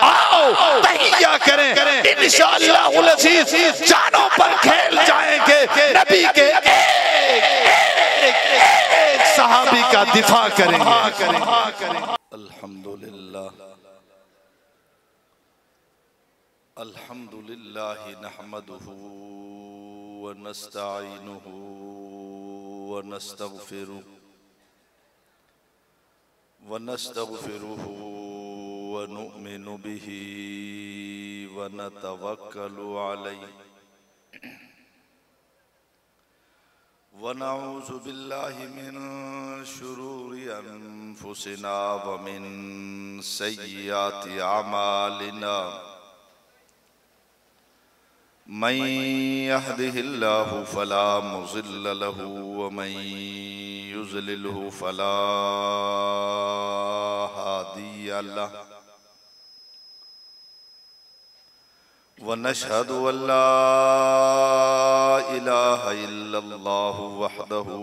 आओ तहिया करें, इंशाअल्लाहुल अज़ीज़ जानों पर खेल जाएंगे। नबी के एक सहाबी का दिफा करेंगे। अल्हम्दुलिल्लाह अल्हम्दुलिल्लाहि नहमदुहु व नस्तईनुहु व नस्तगफिरुहु व नस्तगफिरुहु व नुमिनु बिही व नतवक्कलु अलैहि व नऊज़ु बिल्लाहि मिन शुरूरि अनफुसिना व मिन सय्यिआति अमालिना। मन यहदिहिल्लाहु फला मुज़िल्ल लहु व मन युज़लिलहु फला हादिय लहु व नशहदु अल्ला इलाहा इल्लल्लाहु वहदहु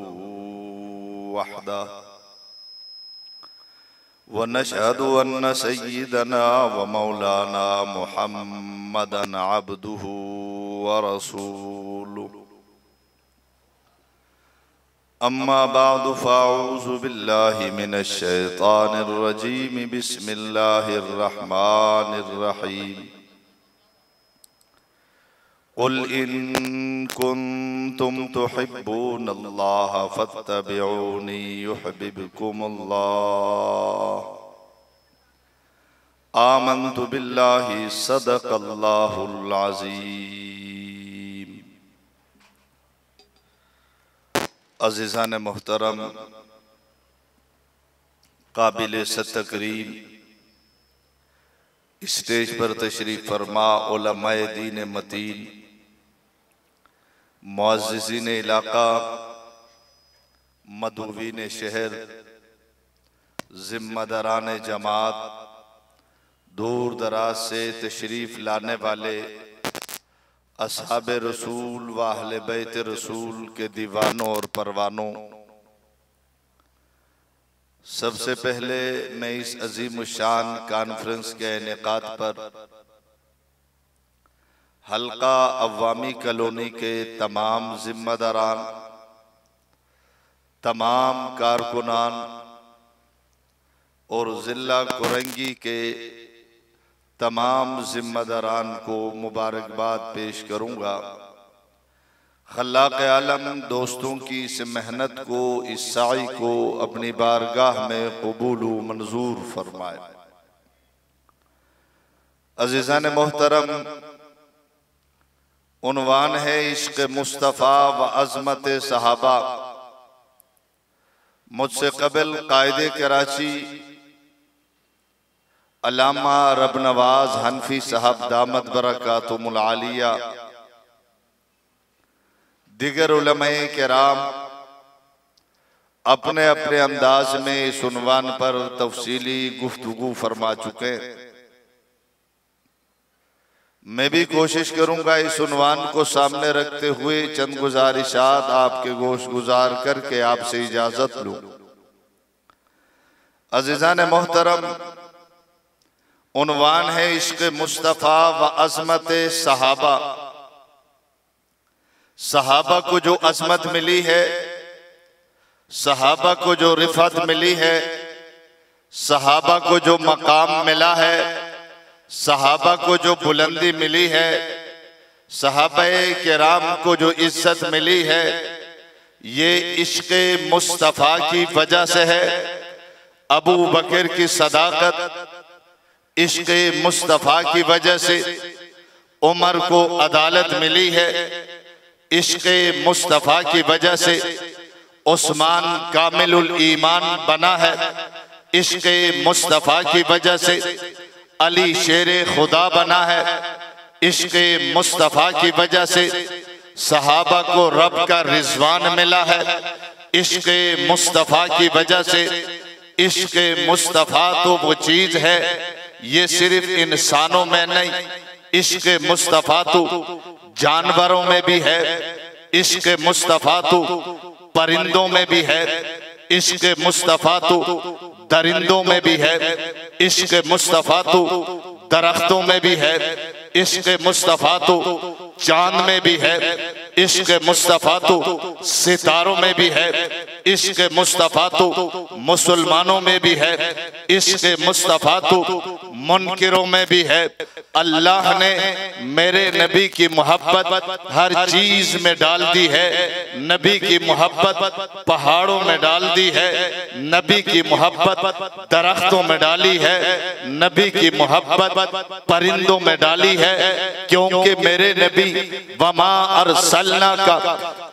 व नशहदु अन्न सय्यिदना व मौलाना मुहम्मदन अब्दुहु व रसूलुहु। अम्मा बादु फ़अऊज़ु बिल्लाहि मिनश शैतानिर रजीम। बिस्मिल्लाहिर रहमानिर रहीम। क़ुल इन कुन्तुम तुहिब्बूनल्लाह फ़त्तबिऊनी युहब्बिबकुमुल्लाह। आमन्तु बिल्लाहि सदक़ल्लाहुल अज़ीम। अज़ीज़ान मोहतरम, काबिल सत्तकरीम, स्टेज पर तशरीफ फरमा उलमाए दीन मतीन, मुअज़्ज़िज़ीन इलाका, मदऊवीन शहर, ज़िम्मेदारान जमात, दूर दराज से तशरीफ लाने वाले असहाब रसूल व अहले बैत रसूल के दीवानों और परवानों, सबसे पहले मैं इस अजीम शान कॉन्फ्रेंस के इनेकाद पर हल्का अवामी कॉलोनी के तमाम जिम्मेदारान, तमाम कारकुनान और जिला कुरंगी के तमाम जिम्मेदारान को मुबारकबाद पेश करूँगा। खल्लाक़ आलम दोस्तों की इस मेहनत को, इस साई को अपनी बारगाह में कबूल व मंजूर फरमाए। अज़ीज़ान मोहतरम, उन्वान है इश्क़ मुस्तफ़ा व अज़मत सहाबा। मुझसे कबल कायदे कराची अल्लामा रबनवाज हनफी साहब दामत बरकातुहुल आलिया, दिगर उलमाए किराम अपने अपने अंदाज में इस उन्वान पर तफसीली गुफ्तगू फरमा चुके। मैं भी कोशिश करूंगा इस उन्वान को सामने रखते हुए चंद गुजारिशात आपके गोश गुजार करके आपसे इजाजत लूं। अज़ीज़ान मोहतरम, उन्वान है इश्क़ मुस्तफ़ा व अज़मत सहाबा। सहाबा को जो अज़मत मिली है, सहाबा को जो रिफ़त मिली है, सहाबा को जो मकाम मिला है, सहाबा को जो बुलंदी मिली है, सहाबाए किराम को जो इज्जत मिली है, ये इश्क़ मुस्तफ़ा की वजह से है। अबू बकर की सदाकत, इश्क़ मुस्तफ़ा की वजह से उमर को अदालत मिली है। इश्क़ मुस्तफ़ा की वजह से उस्मान कामिलुल ईमान बना है। इश्क़ मुस्तफ़ा की वजह से अली शेरे खुदा बना है। इश्क़ मुस्तफ़ा की वजह से सहाबा को रब का रिज़वान मिला है। इश्क़ मुस्तफ़ा की वजह से, इश्क़ मुस्तफ़ा तो वो चीज़ है, ये सिर्फ इंसानों में नहीं, इश्क़ मुस्तफ़ा तो जानवरों में भी है, इश्क़ मुस्तफ़ा तो परिंदों में भी है, इश्क़ मुस्तफ़ा तो दरिंदों में भी है, इश्क़ मुस्तफ़ा तो दरख्तों में भी है, इश्क़ मुस्तफ़ा तो चांद में भी है, इश्क़ मुस्तफ़ा तो सितारों में भी है, इश्क़ मुस्तफ़ा तो मुसलमानों में भी है, इश्क़ मुस्तफ़ा तो मुनकिरों में भी है। अल्लाह ने मेरे नबी की मोहब्बत हर चीज में डाल दी है। नबी की मोहब्बत पहाड़ों में डाल दी है, नबी की मोहब्बत दरख्तों में डाली है, नबी की मोहब्बत परिंदों में डाली है। क्योंकि मेरे नबी वमा अरसलना का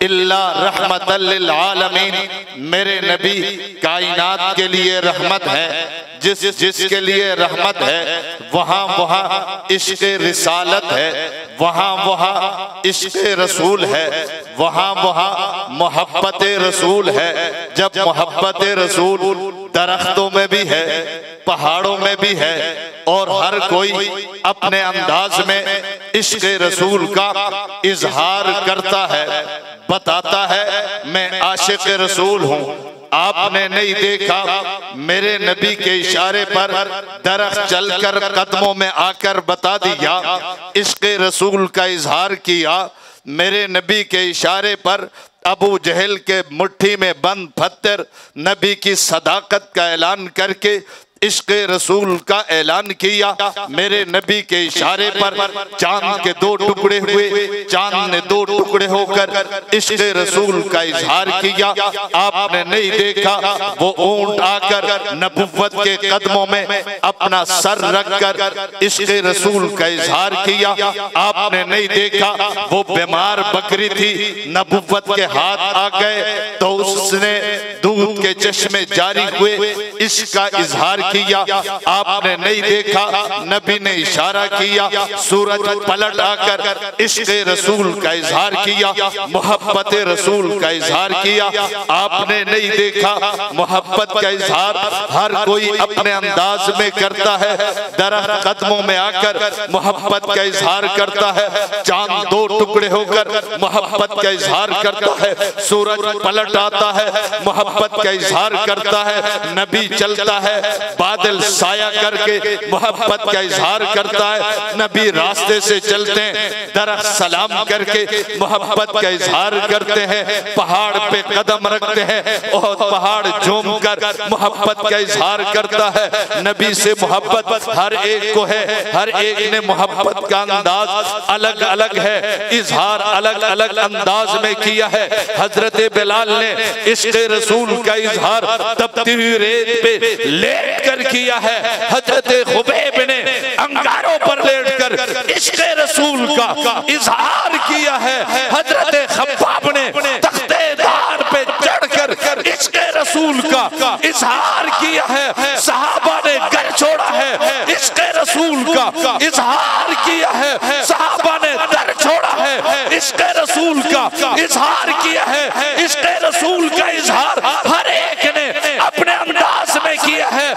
इल्ला रहमतल लिल आलमीन, मेरे नबी कायनात के लिए रहमत है। जिसके लिए रहमत है वहाँ वहाँ इश्क़ रिसालत है, वहाँ वहाँ इश्क़ रसूल है, वहाँ वहाँ मोहब्बत रसूल है। जब मोहब्बत रसूल दरख्तों में भी है, पहाड़ों में भी है, और हर कोई अपने अंदाज में इश्क़ रसूल का इजहार करता है, बताता है मैं आशिक़ रसूल हूँ। आपने नहीं देखा, मेरे नबी के इशारे पर दरख्त चलकर कदमों में आकर बता दिया, इश्क़ रसूल का इजहार किया। मेरे नबी के इशारे पर अबू जहल के मुट्ठी में बंद पत्थर नबी की सदाकत का ऐलान करके इश्क़ रसूल का ऐलान किया। मेरे नबी के इशारे पर चांद के दो टुकड़े हुए, चांद ने दो टुकड़े होकर इश्क़ रसूल का इजहार किया। आपने नहीं देखा, वो ऊंट आकर नबुव्वत के कदमों में अपना सर रखकर इश्क़ रसूल का इजहार किया। आपने नहीं देखा, वो बीमार बकरी थी, नबुव्वत के हाथ आ गए तो उसने दूध के चश्मे जारी हुए, इसका इजहार किया। आपने नहीं देखा, नबी ने इशारा किया, सूरज पलट आकर इश्क़ रसूल का इजहार किया, मोहब्बत रसूल का इजहार किया। आपने नहीं देखा, मोहब्बत का इजहार हर कोई अपने अंदाज में करता है। दरख्त कदमों में आकर मोहब्बत का इजहार करता है, चांद दो टुकड़े होकर मोहब्बत का इजहार करता है, सूरज पलट आता है, मोहब्बत का इजहार करता है, नबी चलता है, बादल साया करके मोहब्बत का इजहार करता है, नबी रास्ते से चलते हैं, दरख्त सलाम करके मोहब्बत का इजहार करते हैं, पहाड़ पे कदम रखते हैं और पहाड़ झूम कर मोहब्बत का इजहार करता है। नबी से मोहब्बत हर एक को है, हर एक ने मोहब्बत का अंदाज अलग अलग है, इजहार अलग अलग अंदाज में किया है। हजरत बिलाल ने इश्क़ रसूल का इजहार तपती हुई रेत पे लेट कर किया है। हजरत खुबैब ने अंगारों पर लेटकर इश्क़ रसूल का इजहार किया है। हजरत खब्बाब ने तख्तेदार पे चढ़कर इश्क़ रसूल का इजहार किया है। सहाबा ने घर छोड़ा है, इश्क़ रसूल का इजहार किया है। सहाबा ने दर छोड़ा है, इश्क़ रसूल का इजहार किया है। इश्क़ रसूल का इजहार हर एक ने अपने अंदाज में किया है।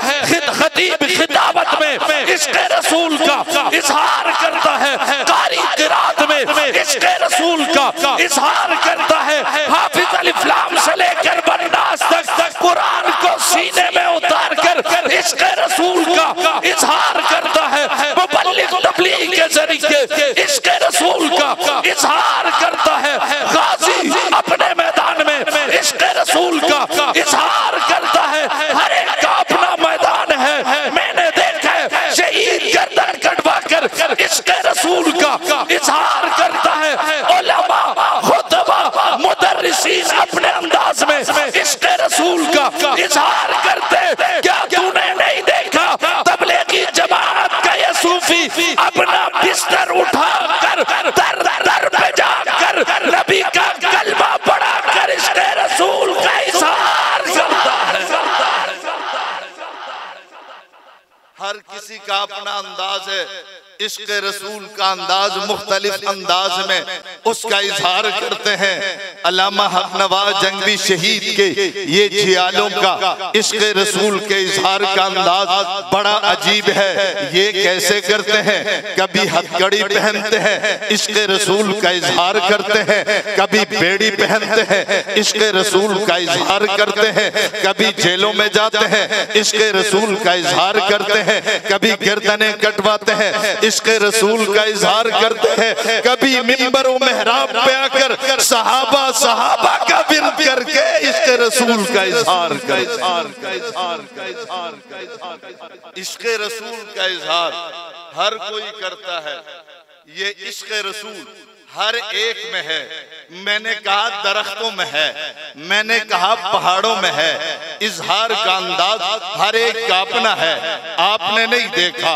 खतीब खिताबत में इश्क़ रसूल का इजहार करता है, कारी क़िरात में इश्क़ रसूल का इजहार करता है। हाफिज़ अलिफ लाम से लेकर बन्नास तक कुरान को सीने में उतार कर इश्क़ रसूल का इजहार करता है। मुबल्लिग़ तबलीग के जरिए इश्क़ रसूल का इजहार करता है। गाज़ी अपने मैदान में इश्क़ रसूल का इजहार करता है। हर एक का अपना मैदान है। मैंने देखा है शहीद गर्दन कटवा कर इश्क़ रसूल का इजहार करता है। उलमा, खुतबा, मुदर्रिसीन अपने अंदाज में इश्क़ रसूल का इजहार करते। क्या तूने नहीं देखा, तबलीगी जमात का ये सूफी अपना बिस्तर उठा कर दर दर पे जाकर नबी का कलमा पढ़ा कर इश्क़ रसूल का इजहार करता है। हर किसी का अपना अंदाज है। इश्क रसूल का अंदाज मुख्तलिफ अंदाज में उसका इजहार करते हैं। अल्लामा हक नवाज जंगवी शहीद के ये जियालों का इश्क रसूल के इजहार का अंदाज बड़ा अजीब है। ये कैसे करते हैं? कभी हथकड़ी पहनते हैं, इश्क रसूल का इजहार करते हैं, कभी बेड़ी पहनते हैं, इश्क रसूल का इजहार करते हैं, कभी जेलों में जाते हैं, इश्क रसूल का इजहार करते हैं, कभी गर्दनें कटवाते हैं, इश्क रसूल का इजहार करते हैं, कभी मिंबर व मेहराब पे आकर सहाबा का विर्द करके इश्क रसूल का इजहार कर इश्क रसूल का इजहार हर कोई करता है। ये इश्क रसूल हर एक में है। मैंने कहा दरख्तों में है, मैंने कहा पहाड़ों में है। इजहार का अंदाज हर एक का अपना है। आपने नहीं देखा,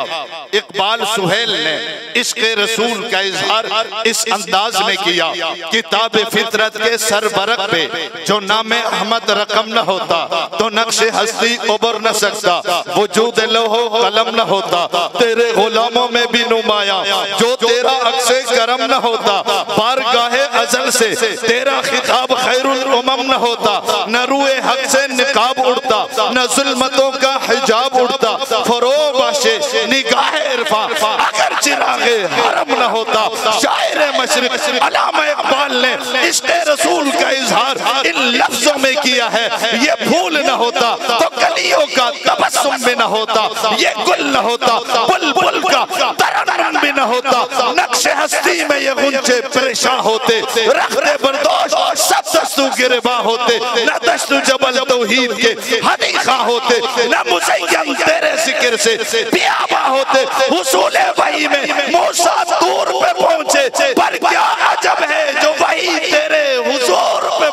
इकबाल सुहेल ने इश्क रसूल का इजहार इस अंदाज में किया। किताब फितरत के सरबरक पे जो नाम अहमद रकम न होता तो नक्शे हस्ती उबर न सकता, वजूद लोहो कलम न होता, तेरे गुलामों में भी नुमाया जो तेरा अक्से करम न होता, बारगाहे अज़ल से तेरा खिताब खैरुल उमम न होता, न रूए हक से निकाब उड़ता, न जुल्मतों का हिजाब उड़ता, फरोबाशे निगाह इरफा अगर चिरागे हरम न होता। शायर मशरिक अल्लामा इकबाल ने इश्क रसूल का इजहार इन लफ्जों में किया है। ये फूल न होता तो कलियों का तबस्सुम भी न होता, ये गुल न होता बुलबुल का तरन्नुम भी न होता, नक्शे हस्ती में ये गुंजे परेशान होते, रखते बर्दाश्त सब दस्तू गिरबा होते, न दस्तू जबल तौहीद के हनीखा होते, न मुज़य्यन तेरे जिक्र से बियाबा होते। हुसूले वही में मूसा दूर पे पहुंचे, पर क्या अजब है जो वही तेरे हुजूर पे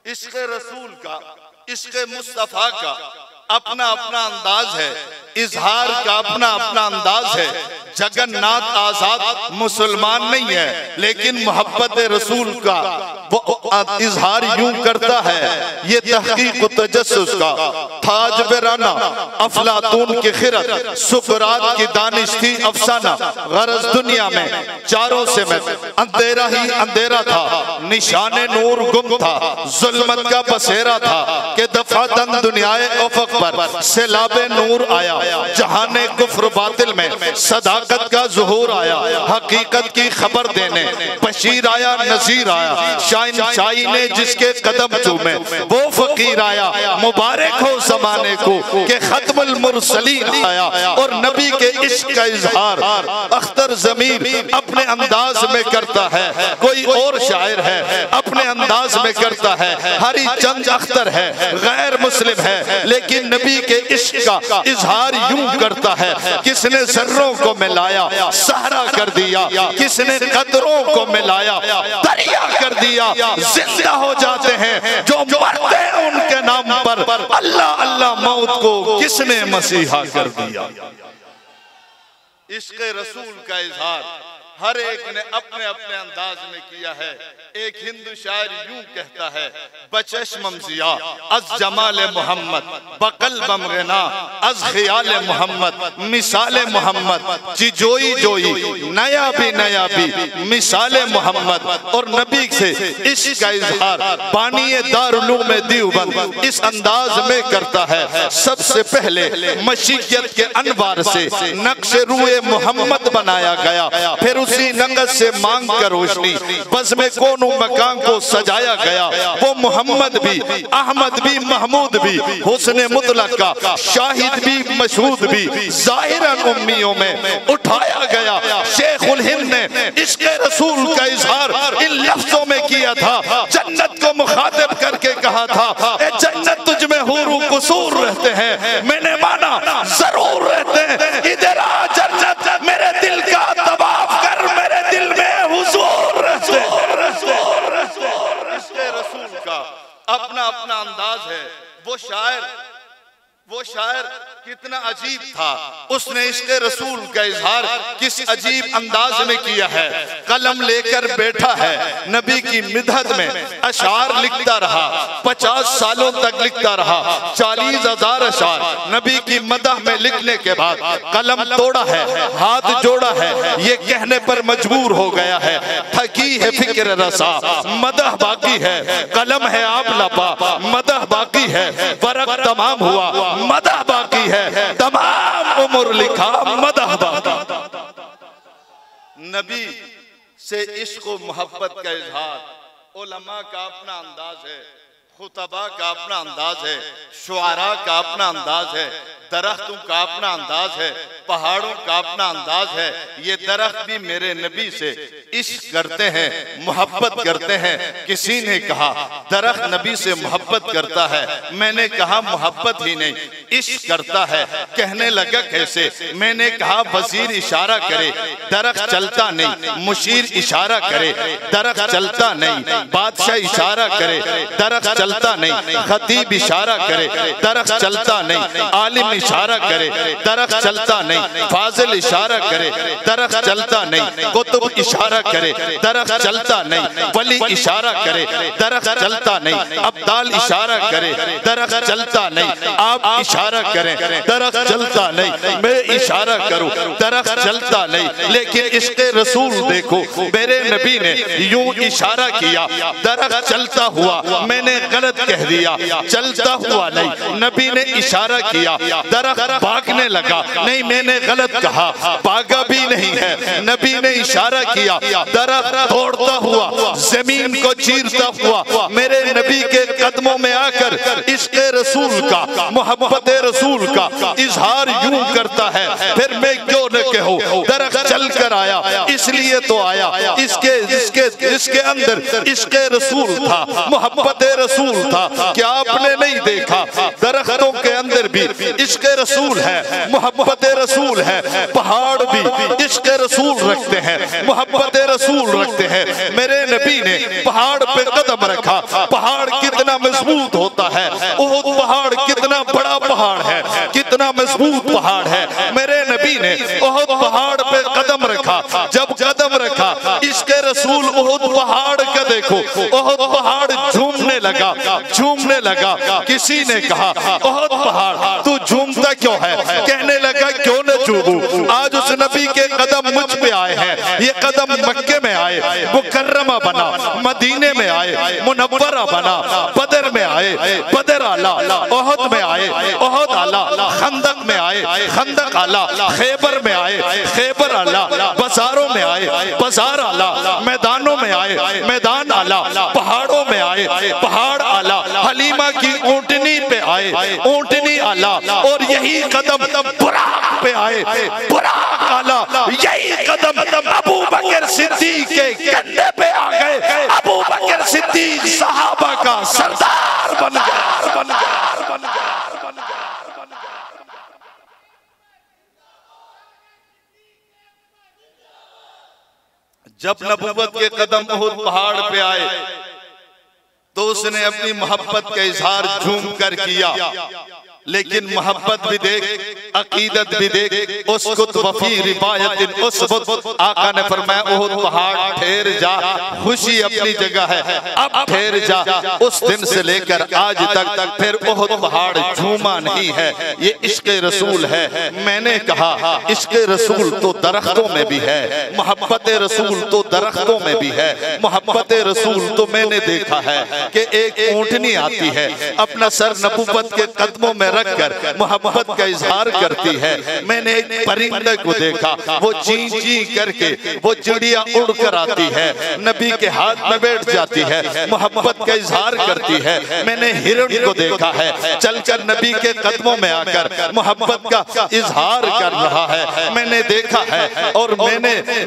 इश्क रसूल का, इश्क मुस्तफा का अपना अपना अंदाज है, इजहार का अपना अपना अंदाज है। जगन्नाथ आजाद मुसलमान नहीं है, लेकिन मोहब्बत रसूल का वो इजहार यूं करता है। ये तहकीक व तजस्सुस का ताज बेराना अफलातून की खिरत सुकरात की दानिश थी अफसाना। गरज दुनिया में चारों से में अंधेरा ही अंधेरा था, निशाने नूर गुम था, जुल्मत का बसेरा था कि दफातन दुनियाए उफक पर सैलाबे नूर आया। जहाने कुफ्र बातिल में सदाकत का ज़ुहूर आया, हकीकत की खबर देने बशीर आया नज़ीर आया। शाही ने जिसके कदम चूमे वो फकीर आया, मुबारक हो ज़माने को कि खत्मुल मुरसलीन आया। और नबी के इश्क का इजहार अख्तर ज़मीर अपने अंदाज में करता है, कोई और शायर है अपने अंदाज में करता है। हरी चंद अख्तर है गैर मुस्लिम है, लेकिन नबी के इश्क का इजहार यूं करता है। किसने जर्रों को मिलाया सहरा कर दिया, किसने कतरों को मिलाया दरिया कर दिया। जिंदा हो जाते हैं जो मरते हैं उनके नाम पर, अल्लाह अल्लाह मौत को किसने मसीहा कर दिया। इश्क रसूल का इजहार हर एक ने अपने अपने अंदाज में किया है। एक हिंदू शायर यूं कहता है, बचश्मम ज़िया अज जमाल मोहम्मद बकल्बम ग़ना अज ख़याल मोहम्मद मिसाल मोहम्मद चिजोई जोई नया भी मिसाल मोहम्मद। और नबी से इश्क का इजहार बानिए दारुल में देवबंद इस अंदाज में करता है। सबसे पहले मशीयत के अनवार से नक्श रूए मोहम्मद बनाया गया, फिर उसी नकद से मांग कर रोशनी बस में कोनो मकान को सजाया गया। वो मोहम्मद भी अहमद भी महमूद भी हुस्न मुतलक का शाहिद भी मशहूद भी ज़ाहिरन उम्मियों में उठाया गया। शेखुल हिंद ने इश्क रसूल का इजहार इन लफ्जों में किया था। जन्नत को मुखातिब करके कहा था, ए जन्नत तुझ में हुरू कुसूर रहते हैं। मैंने माना जरूर रहते हैं, इधर आ जन्नत मेरे दिल का तवाफ कर, मेरे दिल में हुजूर रहते हैं। इश्क रसूल का अपना अपना अंदाज है। वो शायर वो शायर कितना अजीब था, उसने इसके रसूल का इजहार किस अजीब अंदाज में किया है। कलम लेकर बैठा है, नबी की मिदहत में अशार लिखता रहा, 50 सालों तक लिखता रहा, 40,000 अशार नबी की मदह में लिखने के बाद कलम तोड़ा है, हाथ जोड़ा है, ये कहने पर मजबूर हो गया है, थकी है फिक्र रसा, मदह बाकी है, कलम है आप लपा, मदह बाकी है, वरक तमाम हुआ, मदह बाकी है, तमाम उम्र लिखा, मदह बाकी। नबी से इश्क व मोहब्बत का इजहार उलमा का अपना अंदाज है, खुतबा का अपना अंदाज है, शुआरा का अपना अंदाज है, दरख्तों का अपना अंदाज है, पहाड़ों का अपना अंदाज है। ये दरख्त भी मेरे नबी से इश्क करते हैं, मोहब्बत करते हैं। किसी ने कहा दरख्त नबी से मोहब्बत करता है, मैंने कहा मोहब्बत ही नहीं इश्क करता है। कहने लगा कैसे? मैंने कहा वजीर इशारा करे दरख्त चलता नहीं, मुशीर इशारा करे दरख्त चलता नहीं, बादशाह इशारा करे दरख्त चलता नहीं, खतीब इशारा करे दरख्त चलता नहीं, आलिम इशारा करे दरख्त चलता नहीं, फाजिल इशारा करे दरख्त चलता नहीं, कुतुब इशारा करे दरख्त चलता नहीं, वली इशारा करे दरख्त चलता नहीं, अब्दाल इशारा करे दरख्त चलता नहीं, आप इशारा करें दरख्त चलता नहीं, मैं इशारा करूं दरख्त चलता नहीं। लेकिन इसके रसूल देखो, मेरे नबी ने यूं इशारा किया दरख्त चलता हुआ, मैंने गलत कह दिया चलता हुआ नहीं, नबी ने इशारा किया दरख्त भागने लगा, नहीं मैंने गलत कहा, भागा भी नहीं है, नबी ने इशारा किया दरख्त दौड़ता हुआ, जमीन को चीरता हुआ मेरे नबी के कदमों में आकर इसके रसूल का, मोहब्बत रसूल का इजहार यूं करता है। फिर मैं क्यों न कहूं दरख्त चल कर आया, इसलिए तो आया, इसके अंदर इसके रसूल था, मोहब्बत रसूल था। क्या आपने नहीं देखा दरख्तों के अंदर भी इसके रसूल है, मोहब्बत रसूल है, पहाड़ भी इसके रसूल रखते हैं, मोहब्बत रसूल रखते हैं। मेरे नबी ने पहाड़ पे कदम रखा, पहाड़ कितना मजबूत होता है, उहुद पहाड़ कितना बड़ा पहाड़ है, कितना मजबूत पहाड़ है। मेरे नबी ने उहुद पहाड़ पे कदम रखा, जब कदम रखा इसके रसूल उहुद पहाड़ का देखो, उहुद पहाड़ झूमने लगा, झूमने लगा। किसी ने कहा उहुद पहाड़ तू झूमता क्यों है? कहने लगा क्यों न झूमूं, आज उस नबी के कदम मुझ पे आए हैं, ये कदम मक्के में आए, मुकर्रमा बना, मदीने में आए, मुनव्वरा बना, बदर में आए, बदर आला, उहुद में आए, उहुद आला, खंदक में आए, खंदक आला, खैबर में आए, खैबर आला, बाजारों में आए, बाजार आला, मैदानों में आए, मैदान आला, पहाड़ों में आए, पहाड़ आला, हलीमा की ऊंटनी पे आए, ऊंटनी आला, और यही कदम बुराक पे आए, बुराक आला, यही कदम अबू बकर सिद्दीक के कंधे पे आ गए। अबू बकर सिद्दीक सहाबा का सरदार बन गया। जब नबूवत के कदम उहुद पहाड़ पे आए तो उसने अपनी मोहब्बत का इजहार झूम कर किया, लेकिन मोहब्बत भी देख, अकीदत भी देख। उसकुत वफी रिवायतिन उसबुत, आका ने फरमाया उहुद पहाड़ ठहर जा, खुशी अपनी जगह है, अब ठहर जा। उस दिन से लेकर आज तक फिर उहुद पहाड़ झूमा नहीं है। ये इश्क रसूल है। मैंने कहा इश्क रसूल तो दरख्तों में भी है, मोहब्बत रसूल तो दरख्तों में भी है। मोहब्बत रसूल तो मैंने देखा है कि एक ऊंटनी आती है, अपना सर नबूवत के कदमों में रखकर मोहब्बत का इजहार करती है। मैंने एक परिंदे को देखा, वो ची ची करके वो चिड़िया उड़कर आती है, नबी के हाथ में बैठ जाती है, मोहब्बत का इजहार करती है। मैंने हिरण को देखा है, चलकर नबी के कदमों में आकर मोहब्बत का इजहार कर रहा है। मैंने देखा है, और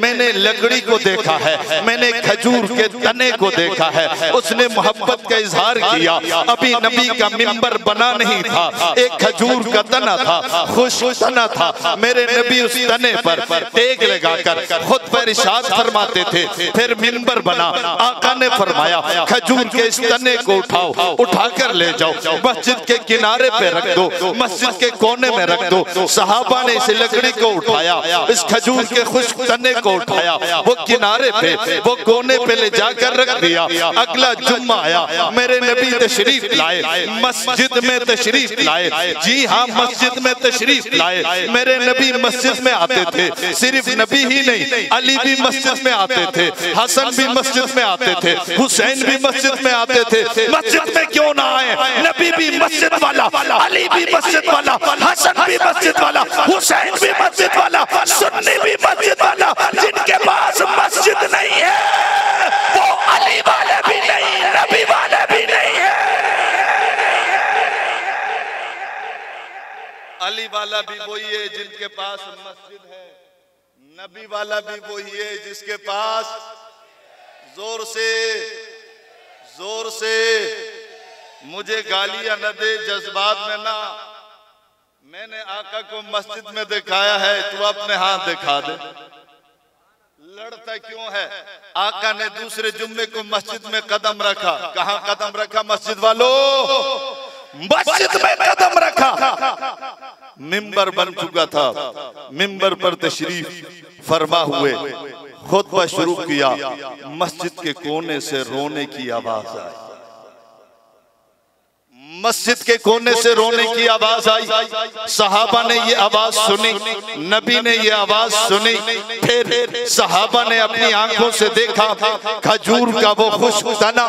मैंने लकड़ी को देखा है, मैंने खजूर के तने को देखा है, उसने मोहब्बत का इजहार किया। अभी नबी का मिंबर बना नहीं था, एक खजूर का तना था, खुश तना था। मेरे नबी उस तने पर टेक लगाकर खुद पर इरशाद फरमाते थे। फिर मिंबर बना, आका ने फरमाया खजूर के इस तने को उठाओ, उठाकर ले जाओ, मस्जिद के किनारे पे रख दो, मस्जिद के कोने में रख दो। सहाबा ने इस लकड़ी को उठाया, इस खजूर के खुश्क तने को उठाया, वो किनारे पे, वो कोने पे ले जाकर रख दिया। अगला जुम्मा आया, मेरे नबी तशरीफ लाए, मस्जिद में तशरीफ लाए। जी हाँ, मस्जिद में तशरीफ लाए। मेरे नबी मस्जिद में आते थे। सिर्फ नबी ही नहीं, अली भी मस्जिद में आते थे, हसन भी मस्जिद में आते थे, हुसैन भी मस्जिद में आते थे। मस्जिद में क्यों ना आए? नबी भी मस्जिद वाला, अली भी मस्जिद वाला, हसन भी मस्जिद वाला, हुसैन भी मस्जिद वाला, सुन्नी भी मस्जिद वाला। जिनके पास मस्जिद नहीं है वो अली वाले भी नहीं, नबी वाले भी नहीं है। अली वाला भी वही है जिनके पास मस्जिद है, नबी वाला भी वही है जिसके पास, जोर से मुझे गालियां न दे, जज्बात में ना। मैंने आका को मस्जिद में दिखाया है, तू अपने हाथ दिखा दे। लड़ता क्यों है? आका ने दूसरे जुम्मे को मस्जिद में कदम रखा। कहां कदम रखा? मस्जिद वालों, मस्जिद में कदम रखा। मिंबर बन चुका था, मिंबर पर तशरीफ फरमा हुए, खुतबा शुरू किया। मस्जिद के कोने से रोने की आवाज आई, मस्जिद के कोने से रोने की आवाज आई। सहाबा ने ये आवाज सुनी, नबी ने ये आवाज सुनी। फिर सहाबा ने अपनी आंखों से देखा, खजूर का वो खुश्क तना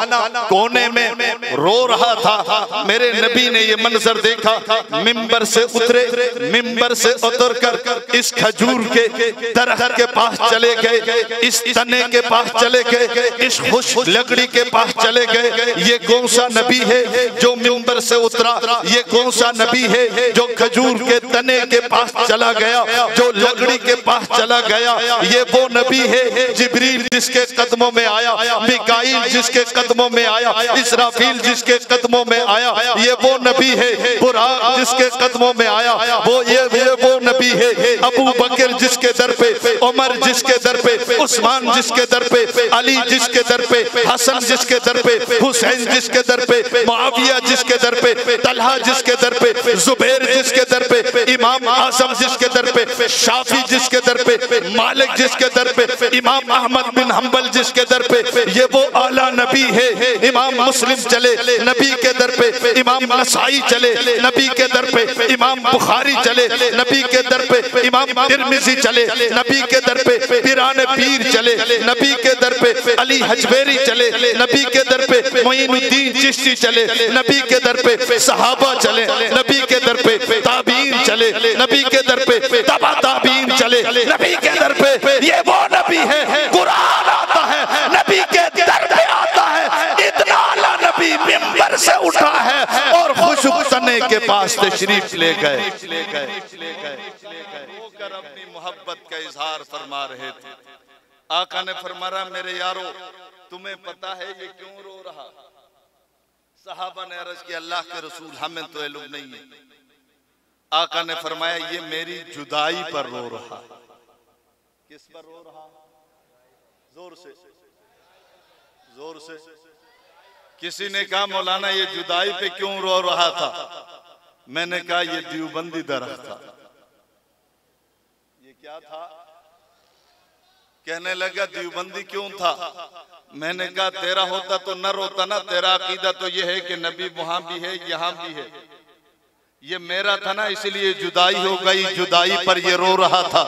कोने में रो रहा था। मेरे नबी ने ये मंजर देखा, मिंबर से उतरे, मिंबर से उतरकर इस खजूर के दरख्त के पास चले गए, इस तने के पास चले गए, इस खुश्क लकड़ी के पास चले गए। ये कौन सा नबी है जो मिंबर से उतरा? ये कौन सा नबी है जो खजूर के तने के पास चला गया, जो लकड़ी के पास चला गया? ये वो नबी है जिब्रील जिसके कदमों में आया, मिकाईल जिसके कदमों में आया, इसराफील जिसके कदमों में आया। ये वो नबी है बुराक जिसके कदमों में आया, ये वो नबी है अबू बकर जिसके दर पे, उमर जिसके दर पे, उस्मान जिसके दर पे, अली जिसके दर पे, हसन जिसके दर पे, हुसैन जिसके दर पे, मुआविया जिसके दर पे, तलहा जिसके दर पे, जुबैर जिसके दर पे, इमाम आजम जिसके दर पे, शाफी जिसके दर पे, मालिक जिसके दर पे, इमाम अहमद बिन हंबल जिसके दर पे। ये वो आला नबी है। इमाम मुस्लिम चले नबी के दर पे, इमाम नसाई चले नबी के दर पे, इमाम बुखारी चले नबी के दर पे, इमाम तिरमिजी चले नबी के दर पे, पिराने पीर चले नबी के दर पे, अली हजवेरी चले नबी के दर पे, मोइनुद्दीन चिश्ती चले नबी के दर पे, सहाबा चले नबी के दर पे, ताबीन चले नबी के दर पे, तबा ताबीन चले नबी के दर पे। ये वो नबी है, कुरान आता है नबी के दर पे आता है। इतना आला नबी मिंबर से उठा है और खुशबू तने के पास तशरीफ ले गए, होकर अपनी मोहब्बत का इजहार फरमा रहे थे। आका ने फरमाया मेरे यारो, तुम्हें पता है ये क्यों रो रहा? सहाबा ने अर्ज किया अल्लाह के रसूल, हमें तो इल्म नहीं है। आका ने फरमाया ये मेरी जुदाई पर रो रहा। किस पर रो रहा? जोर से, जोर से। किसी ने कहा मौलाना ये जुदाई पे क्यों रो रहा था? मैंने कहा ये देवबंदी दरख्त था। ये क्या था? कहने लगा देवबंदी क्यों था? मैंने कहा तेरा होता तो न रोता ना। तेरा अकीदा तो ये है कि नबी वहां भी है यहाँ भी है, ये मेरा था ना, इसलिए जुदाई हो गई, जुदाई पर ये रो रहा था।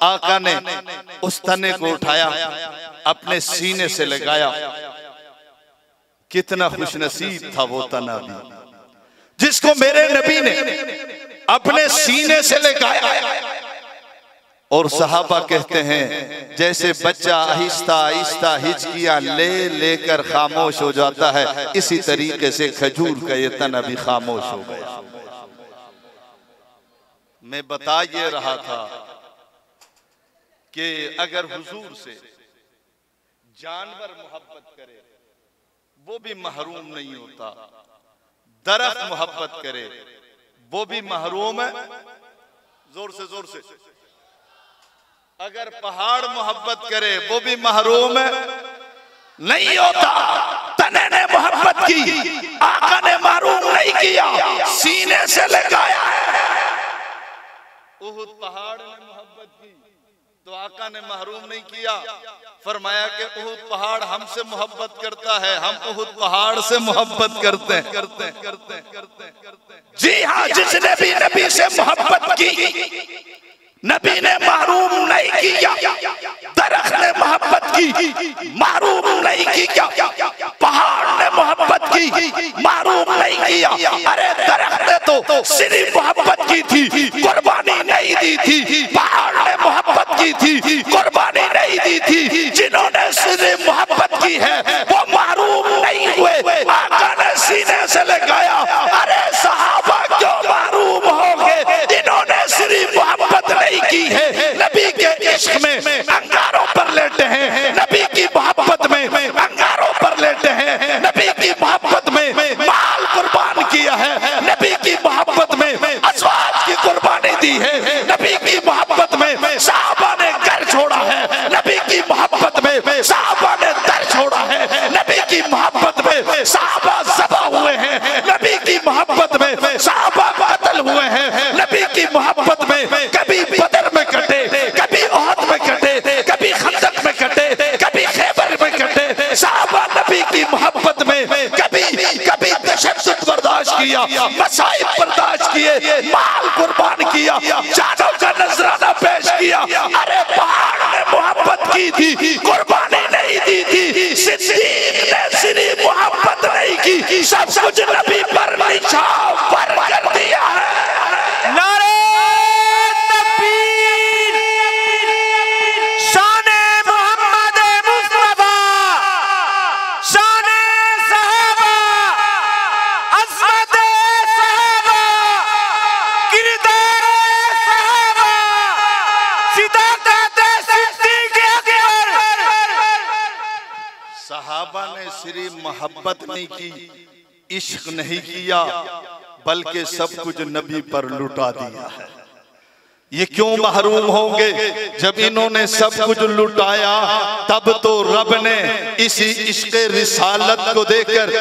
आका ने उस तने को उठाया, अपने सीने से लगाया। कितना खुशनसीब था वो तना भी जिसको मेरे नबी ने अपने सीने से लगाया। और सहाबा कहते हैं जैसे बच्चा आहिस्ता आहिस्ता हिचकियां ले लेकर खामोश हो जाता है, इसी तरीके से खजूर का ये तना भी खामोश हो गया। मैं बता ये रहा था कि अगर हुजूर से जानवर मोहब्बत करे वो भी महरूम नहीं होता, दरख्त मोहब्बत करे वो भी महरूम जोर से। अगर पहाड़ मोहब्बत करे वो भी महरूम नहीं होता। तने ने मोहब्बत की, आका ने महरूम नहीं किया, सीने से लगाया है। उहुद पहाड़ ने मोहब्बत की तो आका ने महरूम नहीं किया। फरमाया कि उहुद पहाड़ हमसे मोहब्बत करता है, हम उहुद पहाड़ से मोहब्बत करते हैं। जी हाँ, जिसने भी नबी से मोहब्बत की नबी ने महरूम नहीं किया। दरख्त ने मोहब्बत की, महरूम नहीं किया। पहाड़ ने मोहब्बत की, महरूम नहीं किया। अरे दरख्त ने तो सिर्फ मोहब्बत की थी, कुर्बानी नहीं दी थी। पहाड़ ने मोहब्बत की थी, कुर्बानी नहीं दी थी। जिन्होंने सिर्फ मोहब्बत की है वो महरूम नहीं हुए। आका ने सीने से लगाया, अरे सहाबा क्यों महरूम होंगे जिन्होंने सिर्फ मोहब्बत नहीं की है। नबी के इश्क में अंगारों पर लेटे हैं, नबी की मोहब्बत में अंगारों पर लेटे हैं। नबी की मोहब्बत में माल कुर्बान किया है, नबी की मोहब्बत में अज़वाज की कुर्बानी दी है। नबी की मोहब्बत में सहाबा ने घर छोड़ा है, नबी की मोहब्बत में सहाबा ने दर छोड़ा है। नबी की मोहब्बत में सहाबा ज़बा हुए हैं, नबी की मोहब्बत में सहाबा कत्ल हुए हैं। नबी की मोहब्बत में कभी बदर में कटे, कभी ओहद में कटे, कभी खंदक में कटे, कभी खैबर में कटे। सहाबा नबी की मोहब्बत में कभी तशद्दुद बर्दाश्त किया, मसाइब बर्दाश्त किए, माल कुर्बान किया, जानों का नजराना पेश किया। अरे पहाड़ ने मोहब्बत की थी, कुर्बानी नहीं दी थी। सिद्दीक ने सिर्फ मोहब्बत नहीं की, सब कुछ नबी पर निछावर कर दिया है। सहाबा ने सिर्फ मोहब्बत नहीं की, इश्क नहीं किया, बल्कि सब कुछ नबी पर लुटा दिया है। ये क्यों महरूम होंगे? जब इन्होंने सब कुछ लुटाया तब तो रब ने इसी इश्क़ रिसालत को देकर,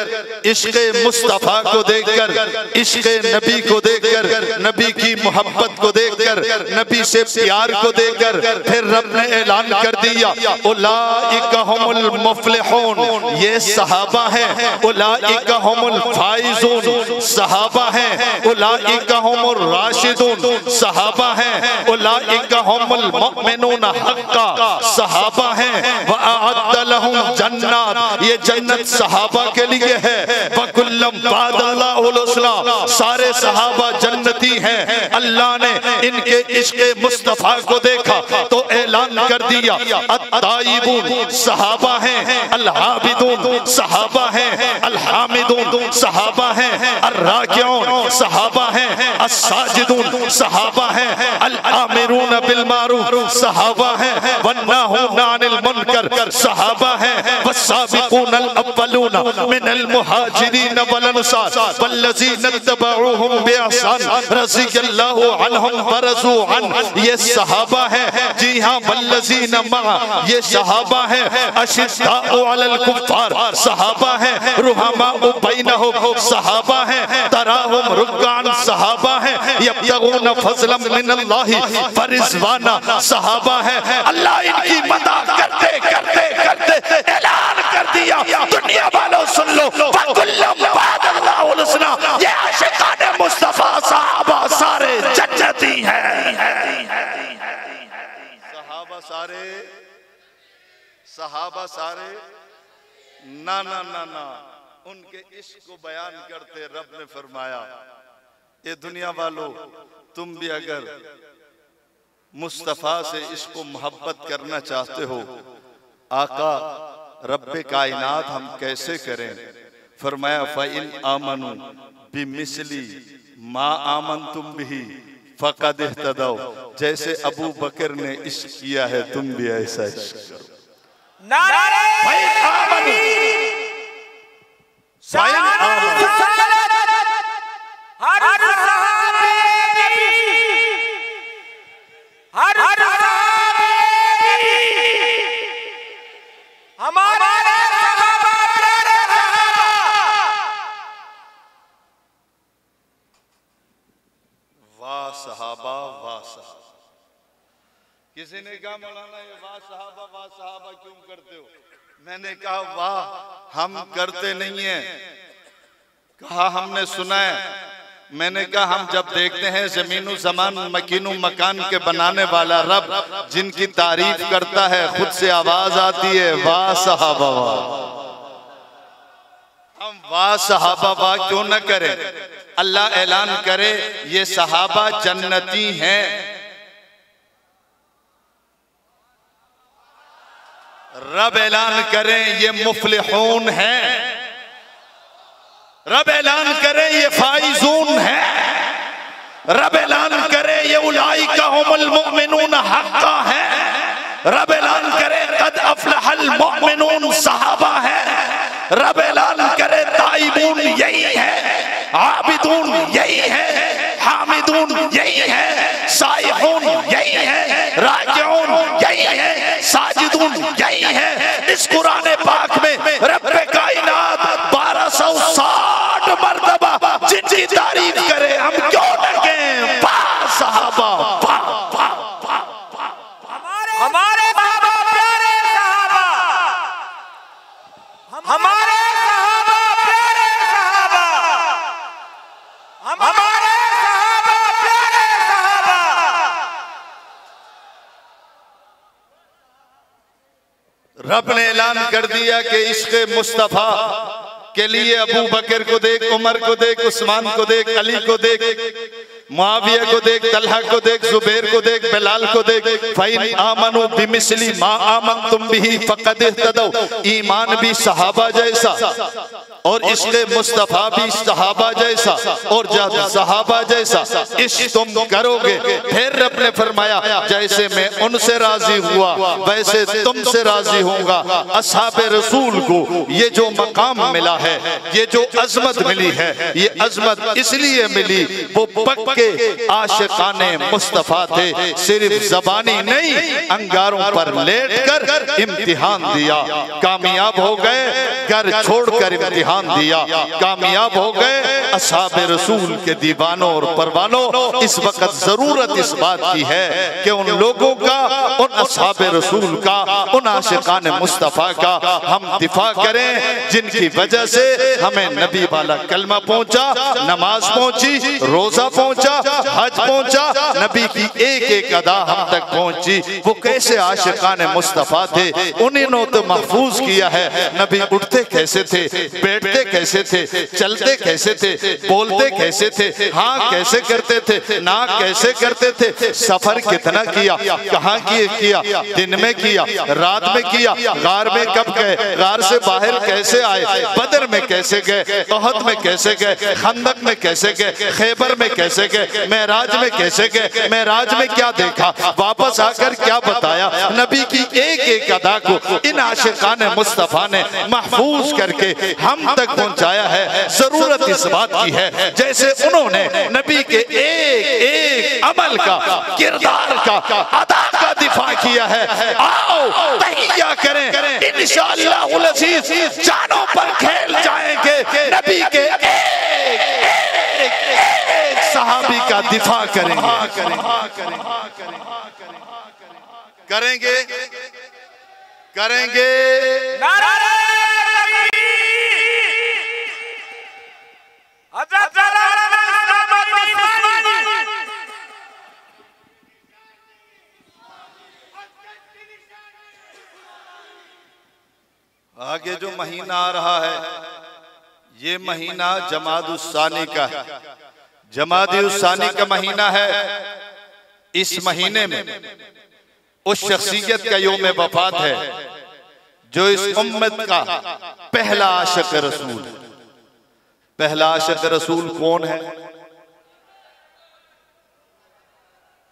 इश्क़ मुस्तफ़ा को देखकर, इश्क़ नबी को देखकर, नबी की मोहब्बत को देखकर, नबी से प्यार को देकर फिर रब ने ऐलान कर दिया, उलाइका हुमुल मुफ़्लिहून, ये सहाबा हैं। उलाइका हुमुल फाइज़ून, सहाबा हैं। उलाइका हुमुर राशिदून, सहाबा हैं। उलाइका हुमुल मुमिनून हक़्क़ा, सहाबा हैं। व अअद्द लहुम जन्नात, ये जन्नत सहाबा के लिए है। व कुल्लम वादल्लाहुल हुस्ना, सारे सहाबा जन्नती हैं। अल्लाह ने इनके इश्क़ मुस्तफ़ा को देखा तो ऐलान कर दिया, अत्ताइबून, सहाबा हैं। अल-आबिदून, सहाबा हैं। अल-हामिदून, सहाबा हैं। अर्राकिऊन, सहाबा हैं। अस्साजिदून, सहाबा हैं। अल-आमिरून बिल मारूफ, सहाबा हैं। वन्नाहूना अनिल मुनकर, सहाबा हैं। वस्साबिकून अल-अव्वलून मिनल मुहाजिरीन वल अंसार वल्लज़ीना तबअूहुम बिइहसान रज़ियल्लाहु अन्हुम व रज़ू अन, ये सहाबा हैं। जी हाँ, वल्लज़ीना मअ, ये सहाबा हैं। अशिद्दाउ अलल कुफ़्फ़ार, सहाबा हैं। रुहमाउ बैनहुम, सहाबा हैं। तराहुम रुक्कान, सहाबा हैं। यब्तगून फज़लन मिनल्लाहि फरिज़वाना, सहाबा हैं। अल्लाह इनकी मदद करते करते करते ऐलान कर दिया, दुनिया वालों सुन लो, वकुल्लम वादल्लाहुल हुस्ना, ये आशिकाने मुस्तफा सहाबा सारे जन्नती हैं। सहाबा सारे ना ना ना ना, उनके इश्क को बयान करते रब ने फरमाया, ये दुनिया वालों तुम भी अगर मुस्तफ़ा से इसको मोहब्बत करना चाहते हो, आका रब्बे कायनात हम कैसे करें? फरमाया फ़इन आमनू बिमिस्ली मा आमनतुम बिही फ़क़द इह्तदौ, जैसे अबू बकर ने इश्क किया है तुम भी ऐसा इश्क करो। नारे वाह वाह साहब। किसी ने कहा मौलाना ये वाह साहबा क्यों करते हो? मैंने कहा वाह हम करते नहीं हैं, कहा हमने सुना है। मैंने कहा हम जब देखते हैं जमीनु जमान मकीनु मकान के बनाने वाला रब जिनकी तारीफ करता है, खुद से आवाज आती है वाह सहाबा वाह। हम वाह सहाबा वाह क्यों न करें? अल्लाह ऐलान करे ये सहाबा जन्नती हैं, रब ऐलान करें ये मुफलिहून हैं, रब ऐलान करे ये फाइजून है, रब ऐलान करे ये उलाइका हुमुल मुमिनून हक्का है, रब ऐलान करे कद अफलहल मुमिनून सहाबा है, रब ऐलान करे ताइबून यही है, आबिदून यही है, हामिदून यही है, साइहून यही है, राकिऊन यही है, साजिदून यही है। इस कुरान पाक में रब्बे कायनात 1260 मर्तबा जिनकी तारीफ करे, हम क्यों न कहें वाह सहाबा वाह वाह वाह। हमारे सहाबा प्यारे सहाबा, हमारे सहाबा प्यारे सहाबा, हमारे सहाबा प्यारे सहाबा। रब ने ऐलान कर दिया कि इश्क़ मुस्तफा के लिए अबू बकर को देख, उमर को देख, उस्मान को देख, अली को देख, मुआविया को देख, तलहा को देख, जुबैर को देख, बिलाल को देख। फ़इन आमनू बिमिस्ली मा आमनतुम बिही फ़क़द इह्तदौ। ईमान भी सहाबा जैसा और इश्क़ मुस्तफा भी सहाबा जैसा, और जब सहाबा जैसा इश्क़ तुम करोगे, फिर रब ने फरमाया जैसे मैं उनसे राजी हुआ वैसे तुमसे राजी होऊंगा। असहाबे रसूल को ये जो मकाम मिला है, ये जो अजमत मिली है, ये अजमत इसलिए मिली वो पक्के आशिकाने मुस्तफा थे। सिर्फ जबानी नहीं, अंगारों पर लेट कर इम्तिहान दिया, कामयाब हो गए। घर छोड़कर इम्तिहान दिया, कामयाब हो गए। असहाबे रसूल के दीवानों और परवानों, इस वक्त जरूरत इस बात की है कि उन लोगों का, उन असहाबे रसूल का, उन आशिकाने मुस्तफा का हम दिफा करें जिनकी वजह से हमें नबी वाला कलमा पहुंचा, नमाज पहुंची, रोजा पहुंचा, हज पहुंचा, नबी की एक एक अदा हम तक पहुंची। वो कैसे आशिकाने मुस्तफा थे, उन्हीं ने तो महफूज किया है। नबी उठते कैसे थे, बैठते कैसे थे, चलते कैसे थे, बोलते कैसे थे, हाँ कैसे करते थे, ना कैसे करते थे, सफर कितना किया, कहाँ किया, दिन में किया, रात में किया, गार में कब गए, गार से बाहर कैसे आए, बदर में कैसे गए, ओहद में कैसे गए, खंदक में कैसे गए, खैबर में कैसे गए, मेराज में कैसे गए, मेराज में क्या देखा, वापस आकर क्या बताया। नबी की एक एक अदा को इन आशिकाने मुस्तफा ने महफूज करके हम तक पहुंचाया है। जरूरत इस बात की है जैसे उन्होंने नबी के एक एक अमल का, किरदार का, अदा का दिफा किया है। आओ तहिया करें, इंशाअल्लाहुल अज़ीज़ जानों पर खेल जाएंगे। नबी के एक सहाबी का दिफा करेंगे, करेंगे, करेंगे। आगे जो महीना आ रहा है, ये महीना जमादुस्सानी का है। जमादुस्सानी का महीना है। इस महीने में उस शख्सियत का यौम वफात है जो इस उम्मत का पहला आशिक रसूल। पहला आशिक रसूल कौन है?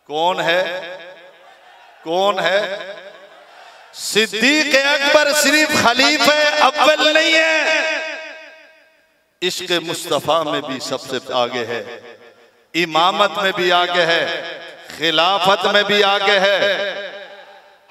कौन है? कौन है? सिद्दीक अकबर सिर्फ खलीफा अव्वल नहीं है, इश्क़ मुस्तफा में भी सबसे आगे है, इमामत में भी आगे है, खिलाफत में भी आगे है,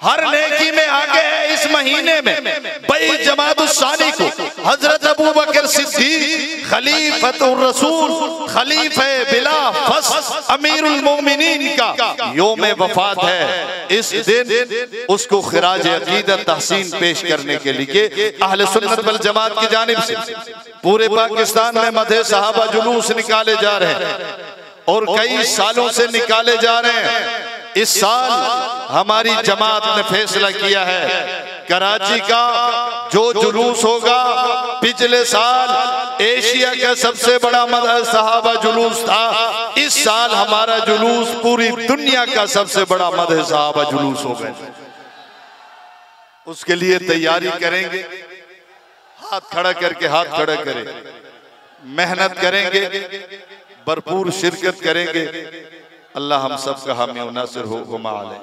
हर नेकी में आगे है। इस महीने में भाई जमादुस्सानी को हजरत अबू बकर सिद्दीक खलीफतुर रसूल, खलीफे बिला फस अमीरुल मोमिनीन का यौम वफात है। इस दिन उसको खिराज अकीदत तहसीन पेश करने के लिए अहले सुन्नत वल जमात की जानिब से पूरे पाकिस्तान में मदहे सहाबा जुलूस निकाले जा रहे हैं और कई सालों से निकाले जा रहे हैं। इस साल हमारी जमात ने फैसला किया है कराची का जो जुलूस होगा, पिछले साल एशिया का सबसे बड़ा मदह सहाबा जुलूस था, इस साल हमारा जुलूस पूरी दुनिया का सबसे बड़ा मदह सहाबा जुलूस होगा। उसके लिए तैयारी करेंगे, हाथ खड़ा करके हाथ खड़ा करें, मेहनत करेंगे, भरपूर शिरकत करेंगे। अल्लाह हम सब का हामी नासिर हो गुमा ले।